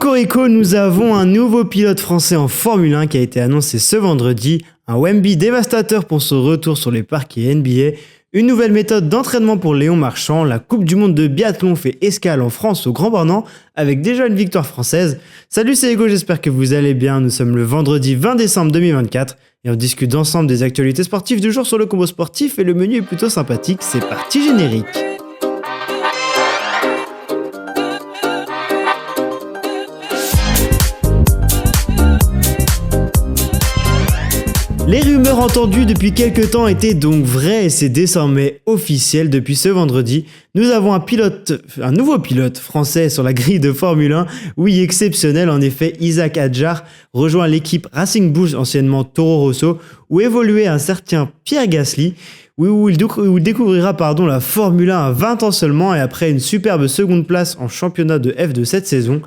Cocorico, nous avons un nouveau pilote français en Formule 1 qui a été annoncé ce vendredi, un Wemby dévastateur pour son retour sur les parquets NBA, une nouvelle méthode d'entraînement pour Léon Marchand, la Coupe du Monde de biathlon fait escale en France au Grand Bornand avec déjà une victoire française. Salut, c'est Hugo, j'espère que vous allez bien, nous sommes le vendredi 20 décembre 2024 et on discute ensemble des actualités sportives du jour sur le combo sportif et le menu est plutôt sympathique, c'est parti générique. Les rumeurs entendues depuis quelques temps étaient donc vraies et c'est désormais officiel depuis ce vendredi. Nous avons un nouveau pilote français sur la grille de Formule 1. Oui, exceptionnel en effet, Isaac Hadjar rejoint l'équipe Racing Bulls, anciennement Toro Rosso, où évoluait un certain Pierre Gasly, où il découvrira la Formule 1 à 20 ans seulement et après une superbe seconde place en championnat de F de cette saison.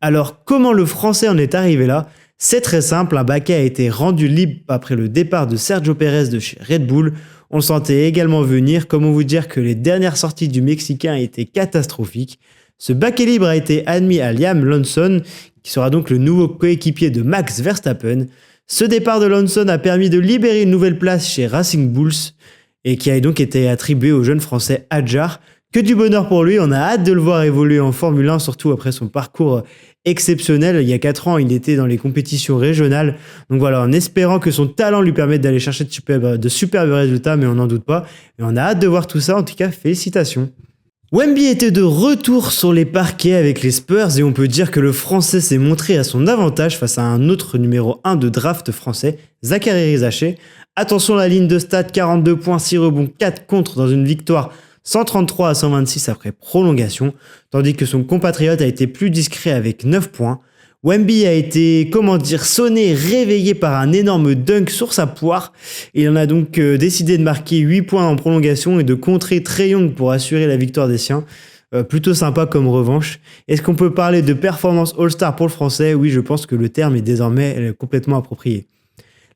Alors comment le français en est arrivé là ? C'est très simple, un baquet a été rendu libre après le départ de Sergio Pérez de chez Red Bull. On le sentait également venir, comment vous dire que les dernières sorties du Mexicain étaient catastrophiques. Ce baquet libre a été admis à Liam Lawson, qui sera donc le nouveau coéquipier de Max Verstappen. Ce départ de Lawson a permis de libérer une nouvelle place chez Racing Bulls, et qui a donc été attribuée au jeune français Hadjar. Que du bonheur pour lui, on a hâte de le voir évoluer en Formule 1, surtout après son parcours exceptionnel. Il y a 4 ans, il était dans les compétitions régionales. Donc voilà, en espérant que son talent lui permette d'aller chercher de superbes résultats, mais on n'en doute pas. Et on a hâte de voir tout ça, en tout cas, félicitations. Wemby était de retour sur les parquets avec les Spurs et on peut dire que le français s'est montré à son avantage face à un autre numéro 1 de draft français, Zachary Rizaché. Attention, la ligne de stats, 42 points, 6 rebonds, 4 contre dans une victoire 133 à 126 après prolongation, tandis que son compatriote a été plus discret avec 9 points. Wemby a été, sonné, réveillé par un énorme dunk sur sa poire. Il en a donc décidé de marquer 8 points en prolongation et de contrer Trae Young pour assurer la victoire des siens. Plutôt sympa comme revanche. Est-ce qu'on peut parler de performance All-Star pour le français ? Oui, je pense que le terme est désormais complètement approprié.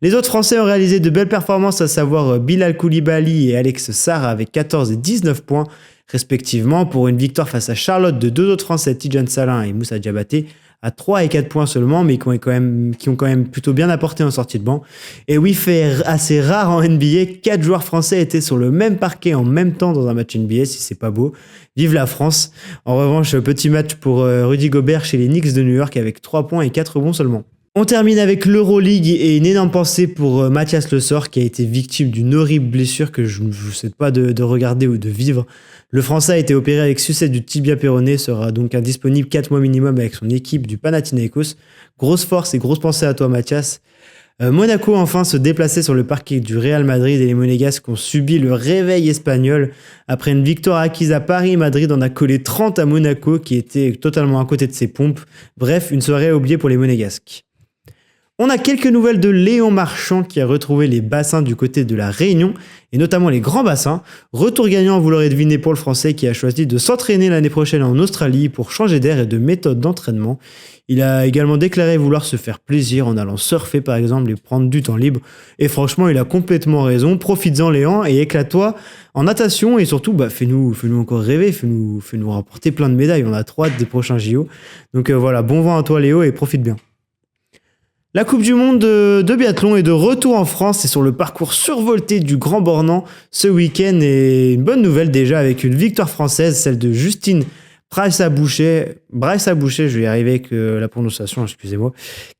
Les autres Français ont réalisé de belles performances, à savoir Bilal Koulibaly et Alex Sarr avec 14 et 19 points respectivement pour une victoire face à Charlotte de deux autres Français, Tidjane Salin et Moussa Diabaté, à 3 et 4 points seulement, mais qui ont quand même plutôt bien apporté en sortie de banc. Et oui, fait assez rare en NBA, 4 joueurs français étaient sur le même parquet en même temps dans un match NBA, si c'est pas beau. Vive la France. En revanche, petit match pour Rudy Gobert chez les Knicks de New York avec 3 points et 4 rebonds seulement. On termine avec l'Euroleague et une énorme pensée pour Mathias Le Sort qui a été victime d'une horrible blessure que je ne vous souhaite pas de regarder ou de vivre. Le Français a été opéré avec succès du tibia péroné, sera donc indisponible 4 mois minimum avec son équipe du Panathinaikos. Grosse force et grosse pensée à toi Mathias. Monaco enfin se déplaçait sur le parquet du Real Madrid et les Monégasques ont subi le réveil espagnol. Après une victoire acquise à Paris, Madrid en a collé 30 à Monaco qui était totalement à côté de ses pompes. Bref, une soirée oubliée pour les Monégasques. On a quelques nouvelles de Léon Marchand qui a retrouvé les bassins du côté de la Réunion et notamment les grands bassins. Retour gagnant, vous l'aurez deviné, pour le Français qui a choisi de s'entraîner l'année prochaine en Australie pour changer d'air et de méthode d'entraînement. Il a également déclaré vouloir se faire plaisir en allant surfer par exemple et prendre du temps libre. Et franchement, il a complètement raison. Profites-en Léon et éclate-toi en natation et surtout fais-nous encore rêver, fais-nous rapporter plein de médailles. On a trop hâte des prochains JO. Donc voilà, bon vent à toi Léo et profite bien. La Coupe du Monde de biathlon est de retour en France et sur le parcours survolté du Grand Bornand ce week-end. Et une bonne nouvelle déjà avec une victoire française, celle de Justine Bryce-Boucher, je vais y arriver avec la prononciation, excusez-moi,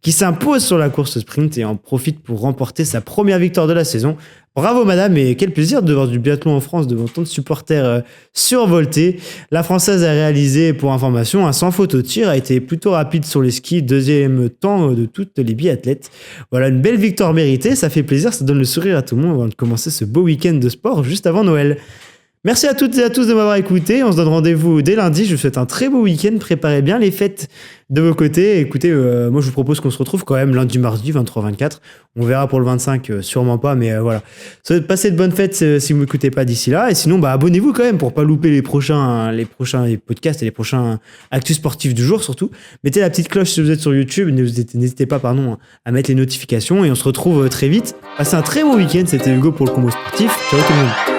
qui s'impose sur la course sprint et en profite pour remporter sa première victoire de la saison. Bravo madame et quel plaisir de voir du biathlon en France devant tant de supporters survoltés. La Française a réalisé, pour information, un sans faute au tir, a été plutôt rapide sur les skis, deuxième temps de toutes les biathlètes. Voilà, une belle victoire méritée, ça fait plaisir, ça donne le sourire à tout le monde avant de commencer ce beau week-end de sport juste avant Noël. Merci à toutes et à tous de m'avoir écouté. On se donne rendez-vous dès lundi. Je vous souhaite un très beau week-end. Préparez bien les fêtes de vos côtés. Écoutez, moi je vous propose qu'on se retrouve quand même lundi, mardi, 23-24. On verra pour le 25, sûrement pas, mais voilà. Passez de bonnes fêtes si vous ne m'écoutez pas d'ici là. Et sinon, abonnez-vous quand même pour pas louper les prochains podcasts et les prochains actus sportifs du jour surtout. Mettez la petite cloche si vous êtes sur YouTube. N'hésitez pas à mettre les notifications. Et on se retrouve très vite. Passez un très bon week-end. C'était Hugo pour le combo sportif. Ciao tout le monde.